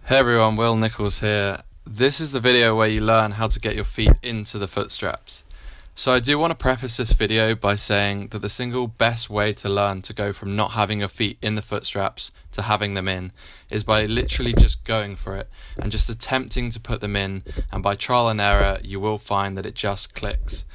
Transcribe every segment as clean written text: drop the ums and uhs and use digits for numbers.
Hey everyone, Will Nichols here. This is the video where you learn how to get your feet into the foot straps. So I do want to preface this video by saying that the single best way to learn to go from not having your feet in the foot straps to having them in is by literally just going for it and just attempting to put them in, and by trial and error you will find that it just clicks.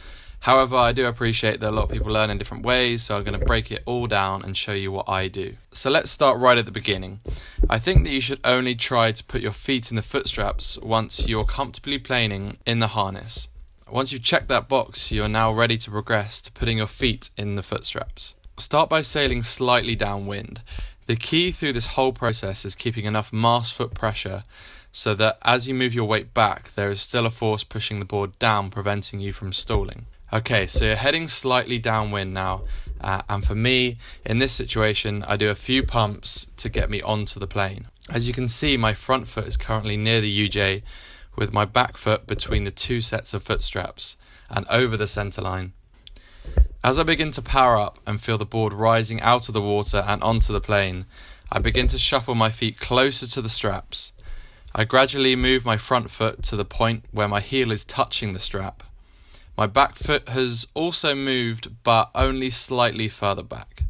However, I do appreciate that a lot of people learn in different ways, so I'm going to break it all down and show you what I do. So let's start right at the beginning. I think that you should only try to put your feet in the foot straps once you're comfortably planing in the harness. Once you've checked that box, you are now ready to progress to putting your feet in the foot straps. Start by sailing slightly downwind. The key through this whole process is keeping enough mast foot pressure so that as you move your weight back, there is still a force pushing the board down, preventing you from stalling. Okay, so you're heading slightly downwind now, and for me, in this situation, I do a few pumps to get me onto the plane. As you can see, my front foot is currently near the UJ, with my back foot between the two sets of foot straps and over the center line. As I begin to power up and feel the board rising out of the water and onto the plane, I begin to shuffle my feet closer to the straps. I gradually move my front foot to the point where my heel is touching the strap. My back foot has also moved, but only slightly further back.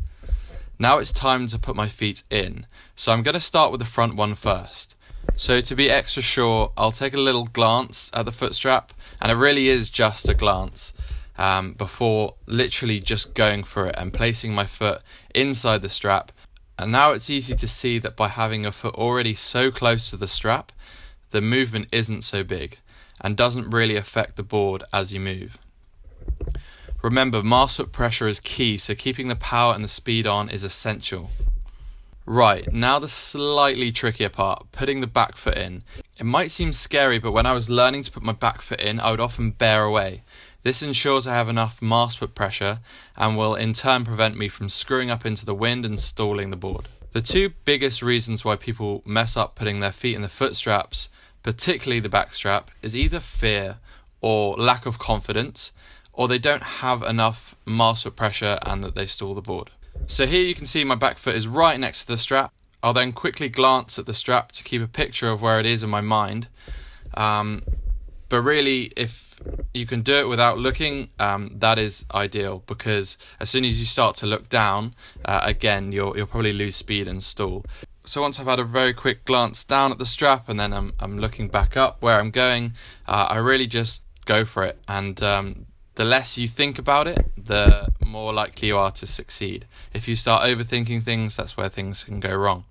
Now it's time to put my feet in, so I'm going to start with the front one first. So to be extra sure, I'll take a little glance at the foot strap, and it really is just a glance, before literally just going for it and placing my foot inside the strap. And now it's easy to see that by having your foot already so close to the strap, the movement isn't so big and doesn't really affect the board as you move. Remember, mast foot pressure is key, so keeping the power and the speed on is essential. Right, now the slightly trickier part, putting the back foot in. It might seem scary, but when I was learning to put my back foot in, I would often bear away. This ensures I have enough mast foot pressure and will in turn prevent me from screwing up into the wind and stalling the board. The two biggest reasons why people mess up putting their feet in the foot straps, particularly the back strap, is either fear or lack of confidence, or they don't have enough mast foot pressure and that they stall the board. So here you can see my back foot is right next to the strap. I'll then quickly glance at the strap to keep a picture of where it is in my mind. But really, if you can do it without looking, that is ideal, because as soon as you start to look down, again, you'll probably lose speed and stall. So once I've had a very quick glance down at the strap and then I'm looking back up where I'm going, I really just go for it. And the less you think about it, the more likely you are to succeed. If you start overthinking things, that's where things can go wrong.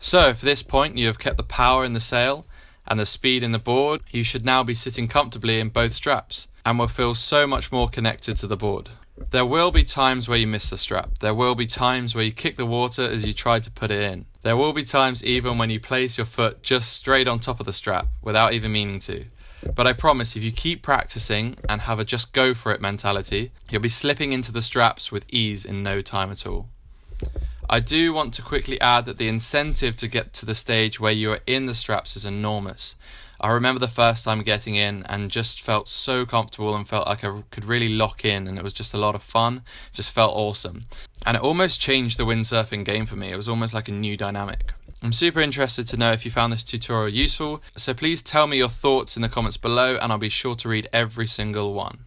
So if at this point you have kept the power in the sail and the speed in the board, you should now be sitting comfortably in both straps and will feel so much more connected to the board. There will be times where you miss the strap. There will be times where you kick the water as you try to put it in. There will be times even when you place your foot just straight on top of the strap without even meaning to. But I promise, if you keep practicing and have a just go for it mentality, you'll be slipping into the straps with ease in no time at all. I do want to quickly add that the incentive to get to the stage where you are in the straps is enormous. I remember the first time getting in and just felt so comfortable and felt like I could really lock in, and it was just a lot of fun. It just felt awesome. And it almost changed the windsurfing game for me. It was almost like a new dynamic. I'm super interested to know if you found this tutorial useful, so please tell me your thoughts in the comments below and I'll be sure to read every single one.